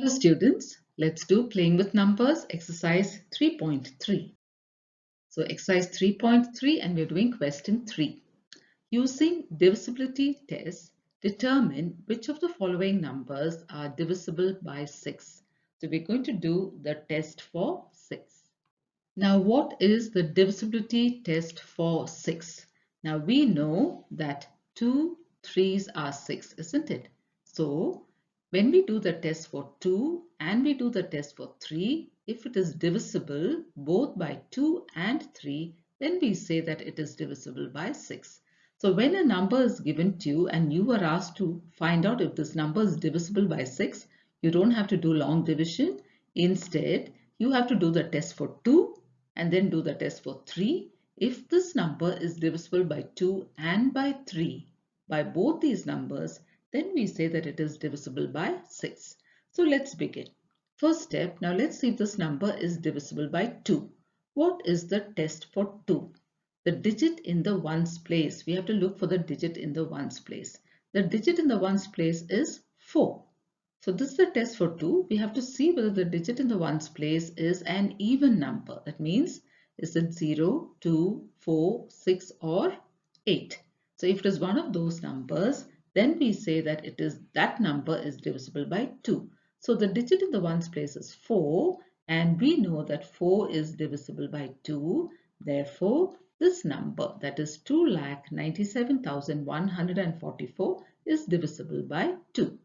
Hello students, let's do playing with numbers exercise 3.3. So exercise 3.3 and we're doing question 3. Using divisibility tests, determine which of the following numbers are divisible by 6. So we're going to do the test for 6. Now what is the divisibility test for 6? Now we know that 2 3s are 6, isn't it? So when we do the test for 2 and we do the test for 3, if it is divisible both by 2 and 3, then we say that it is divisible by 6. So when a number is given to you and you are asked to find out if this number is divisible by 6, you don't have to do long division. Instead, you have to do the test for 2 and then do the test for 3. If this number is divisible by 2 and by 3, by both these numbers, then we say that it is divisible by 6. So let's begin. First step, now let's see if this number is divisible by 2. What is the test for 2? The digit in the ones place. We have to look for the digit in the ones place. The digit in the ones place is 4. So this is the test for 2. We have to see whether the digit in the ones place is an even number. That means, is it 0, 2, 4, 6 or 8? So if it is one of those numbers, then we say that that number is divisible by 2. So the digit in the ones place is 4 and we know that 4 is divisible by 2. Therefore, this number, that is 2,97,144, is divisible by 2.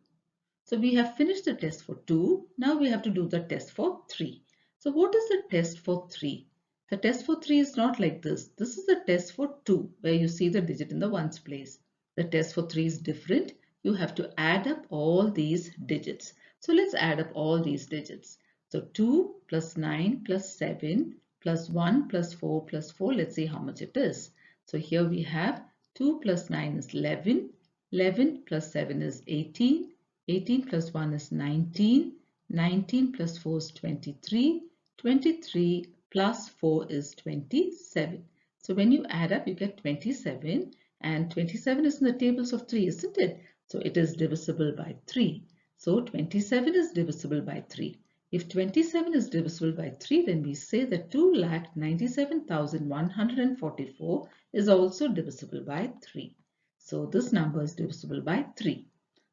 So we have finished the test for 2. Now we have to do the test for 3. So what is the test for 3? The test for 3 is not like this. This is the test for 2 where you see the digit in the ones place. The test for 3 is different. You have to add up all these digits. So let's add up all these digits. So 2 plus 9 plus 7 plus 1 plus 4 plus 4. Let's see how much it is. So here we have 2 plus 9 is 11. 11 plus 7 is 18. 18 plus 1 is 19. 19 plus 4 is 23. 23 plus 4 is 27. So when you add up, you get 27. And 27 is in the tables of 3, isn't it? So it is divisible by 3. So 27 is divisible by 3. If 27 is divisible by 3, then we say that 2,97,144 is also divisible by 3. So this number is divisible by 3.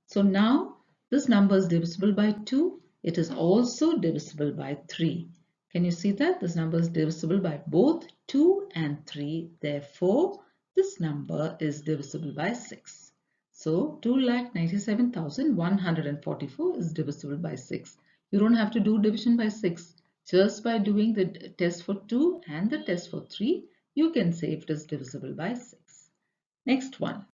So now this number is divisible by 2. It is also divisible by 3. Can you see that? This number is divisible by both 2 and 3. Therefore, this number is divisible by 6. So 2,97,144 is divisible by 6. You don't have to do division by 6. Just by doing the test for 2 and the test for 3, you can say it is divisible by 6. Next one.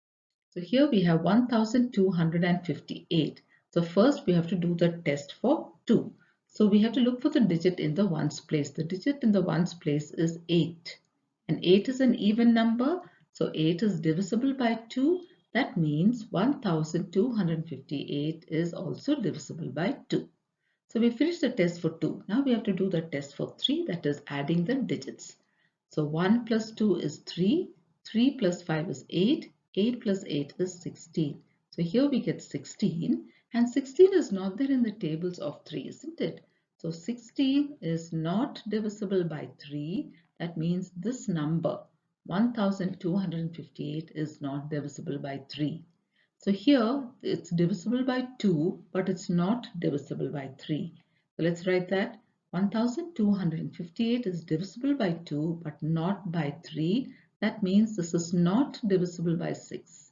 So here we have 1258. So first we have to do the test for 2. So we have to look for the digit in the ones place. The digit in the ones place is 8. And 8 is an even number. So 8 is divisible by 2. That means 1258 is also divisible by 2. So we finished the test for 2. Now we have to do the test for 3, that is adding the digits. So 1 plus 2 is 3. 3 plus 5 is 8. 8 plus 8 is 16. So here we get 16 and 16 is not there in the tables of 3, isn't it? So 16 is not divisible by 3. That means this number 1258 is not divisible by 3. So here it's divisible by 2 but it's not divisible by 3. So let's write that 1258 is divisible by 2 but not by 3. That means this is not divisible by 6.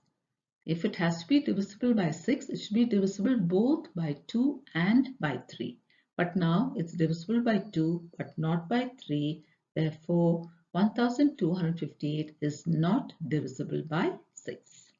If it has to be divisible by 6, it should be divisible both by 2 and by 3. But now it's divisible by 2 but not by 3. Therefore, 1258 is not divisible by 6.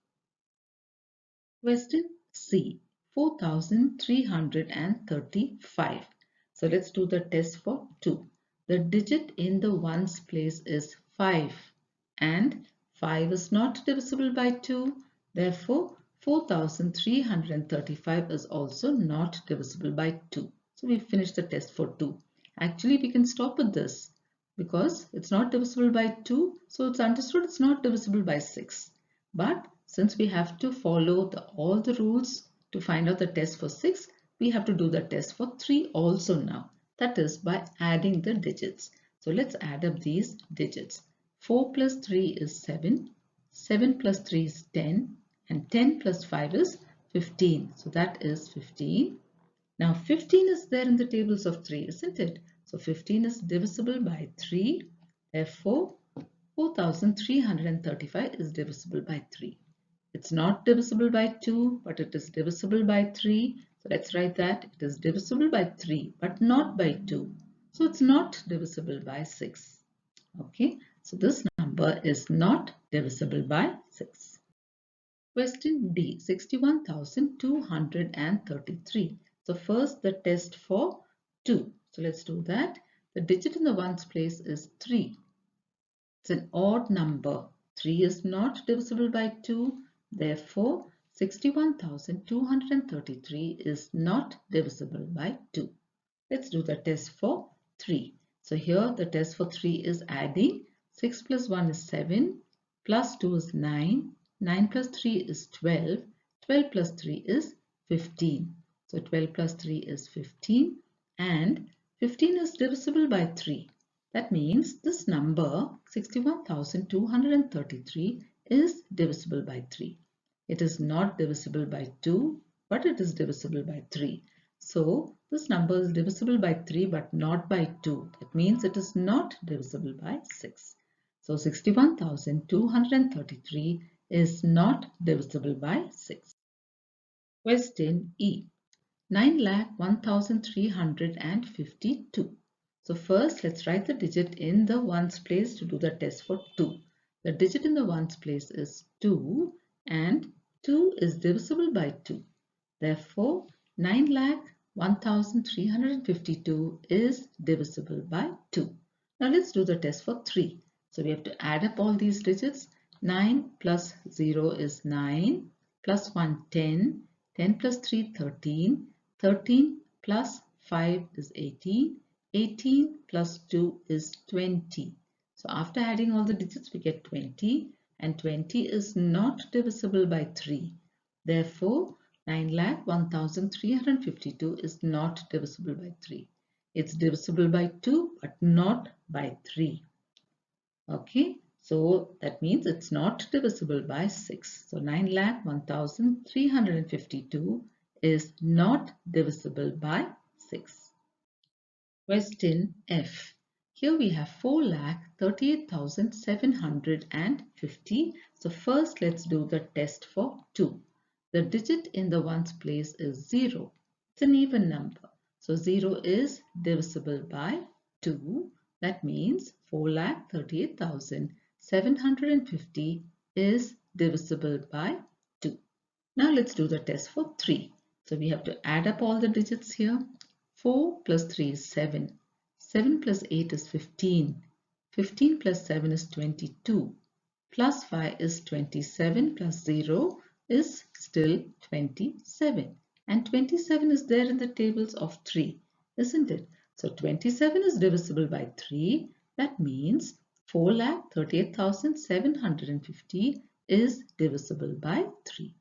Question C. 4335. So let's do the test for 2. The digit in the ones place is 5. And 5 is not divisible by 2. Therefore, 4335 is also not divisible by 2. So we finished the test for 2. Actually, we can stop with this because it's not divisible by 2. So it's understood it's not divisible by 6. But since we have to follow all the rules to find out the test for 6, we have to do the test for 3 also now. That is by adding the digits. So let's add up these digits. 4 plus 3 is 7, 7 plus 3 is 10, and 10 plus 5 is 15. So that is 15. Now 15 is there in the tables of 3, isn't it? So 15 is divisible by 3. Therefore, 4335 is divisible by 3. It's not divisible by 2, but it is divisible by 3. So let's write that. It is divisible by 3, but not by 2. So it's not divisible by 6. Okay, so this number is not divisible by 6. Question D, 61,233. So first the test for 2. So let's do that. The digit in the ones place is 3. It's an odd number. 3 is not divisible by 2. Therefore, 61,233 is not divisible by 2. Let's do the test for 3. So here the test for 3 is adding. 6 plus 1 is 7, plus 2 is 9, 9 plus 3 is 12, 12 plus 3 is 15. So 12 plus 3 is 15 and 15 is divisible by 3. That means this number 61,233 is divisible by 3. It is not divisible by 2, but it is divisible by 3. So this number is divisible by 3 but not by 2. That means it is not divisible by 6. So 61,233 is not divisible by 6. Question E. 9,01,352. So first let's write the digit in the ones place to do the test for 2. The digit in the ones place is 2 and 2 is divisible by 2. Therefore 9,01,352 is divisible by 2. Now let's do the test for 3. So we have to add up all these digits. 9 plus 0 is 9, plus 1 10, 10 plus 3 13, 13 plus 5 is 18, 18 plus 2 is 20. So after adding all the digits we get 20 and 20 is not divisible by 3. Therefore 9,01,352 is not divisible by 3. It's divisible by 2 but not by 3. Okay, so that means it's not divisible by 6. So 9,01,352 is not divisible by 6. Question F. Here we have 4,38,750. So first let's do the test for 2. The digit in the ones place is 0. It's an even number. So 0 is divisible by 2. That means 4,38,750 is divisible by 2. Now let's do the test for 3. So we have to add up all the digits here. 4 plus 3 is 7. 7 plus 8 is 15. 15 plus 7 is 22. Plus 5 is 27 plus 0 is still 27. And 27 is there in the tables of 3, isn't it? So 27 is divisible by 3. That means 4,38,750 is divisible by 3.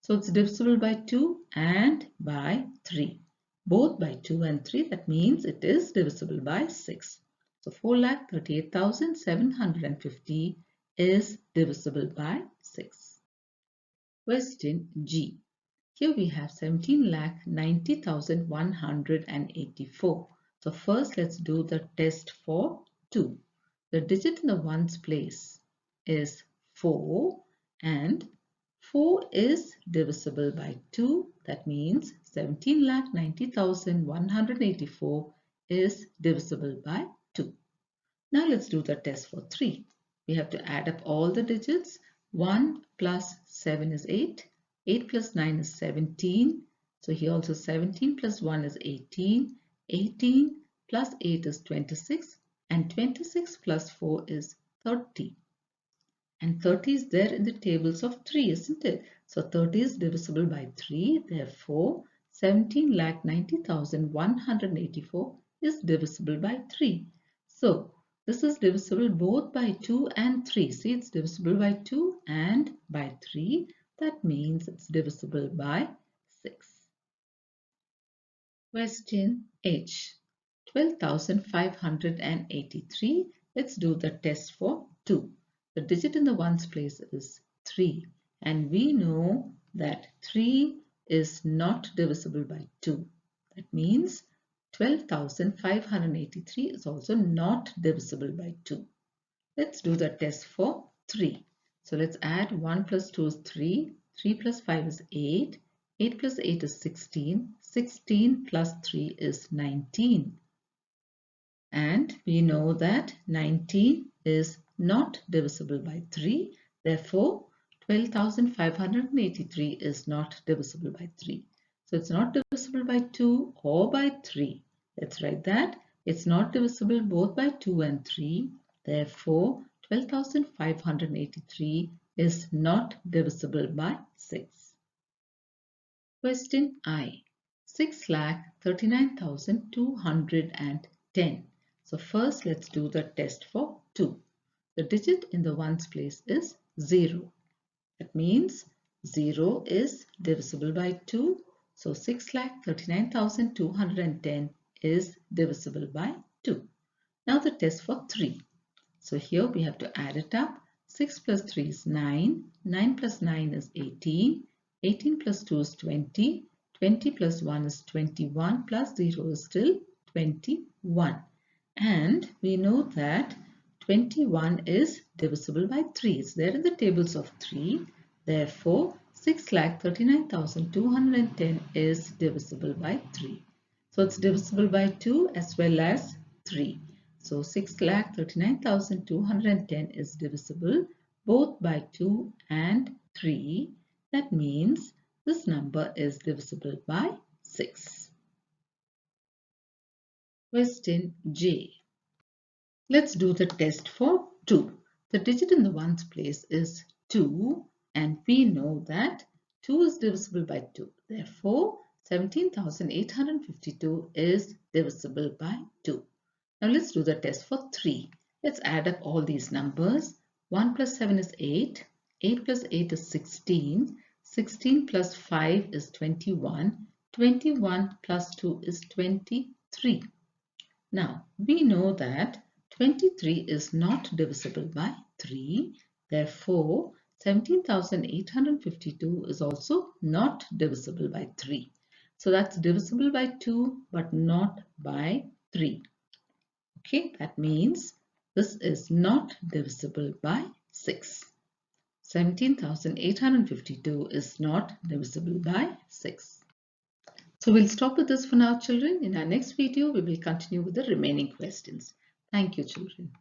So it's divisible by 2 and by 3. Both by 2 and 3. That means it is divisible by 6. So 4,38,750 is divisible by 6. Question G. Here we have 17,90,184. So first let's do the test for 2. The digit in the ones place is 4 and 4 is divisible by 2. That means 17,90,184 is divisible by 2. Now let's do the test for 3. We have to add up all the digits. 1 plus 7 is 8. 8 plus 9 is 17. So here also 17 plus 1 is 18. 18 plus 8 is 26. And 26 plus 4 is 30. And 30 is there in the tables of 3, isn't it? So 30 is divisible by 3. Therefore, 17,90,184 is divisible by 3. So this is divisible both by 2 and 3. See, it's divisible by 2 and by 3. That means it's divisible by 6. Question H. 12,583. Let's do the test for 2. The digit in the ones place is 3. And we know that 3 is not divisible by 2. That means 12,583 is also not divisible by 2. Let's do the test for 3. So let's add 1 plus 2 is 3. 3 plus 5 is 8. 8 plus 8 is 16. 16 plus 3 is 19. And we know that 19 is not divisible by 3. Therefore, 12,583 is not divisible by 3. So it's not divisible by 2 or by 3. Let's write that. It's not divisible both by 2 and 3. Therefore, 12,583 is not divisible by 6. Question I. 6,39,210. So first let's do the test for 2. The digit in the ones place is 0. That means 0 is divisible by 2. So 6,39,210 is divisible by 2. Now the test for 3. So here we have to add it up. 6 plus 3 is 9. 9 plus 9 is 18. 18 plus 2 is 20. 20 plus 1 is 21. Plus 0 is still 21. And we know that 21 is divisible by 3. It's there in the tables of 3. Therefore, 6,39,210 is divisible by 3. So it's divisible by 2 as well as 3. So 6,39,210 is divisible both by 2 and 3. That means this number is divisible by 6. Question J. Let's do the test for 2. The digit in the ones place is 2 and we know that 2 is divisible by 2. Therefore, 17,852 is divisible by 2. Now let's do the test for 3. Let's add up all these numbers. 1 plus 7 is 8. 8 plus 8 is 16. 16 plus 5 is 21. 21 plus 2 is 23. Now we know that 23 is not divisible by 3. Therefore, 17,852 is also not divisible by 3. So that's divisible by 2 but not by 3. Okay, that means this is not divisible by 6. 17,852 is not divisible by 6. So we'll stop with this for now, children. In our next video, we will continue with the remaining questions. Thank you, children.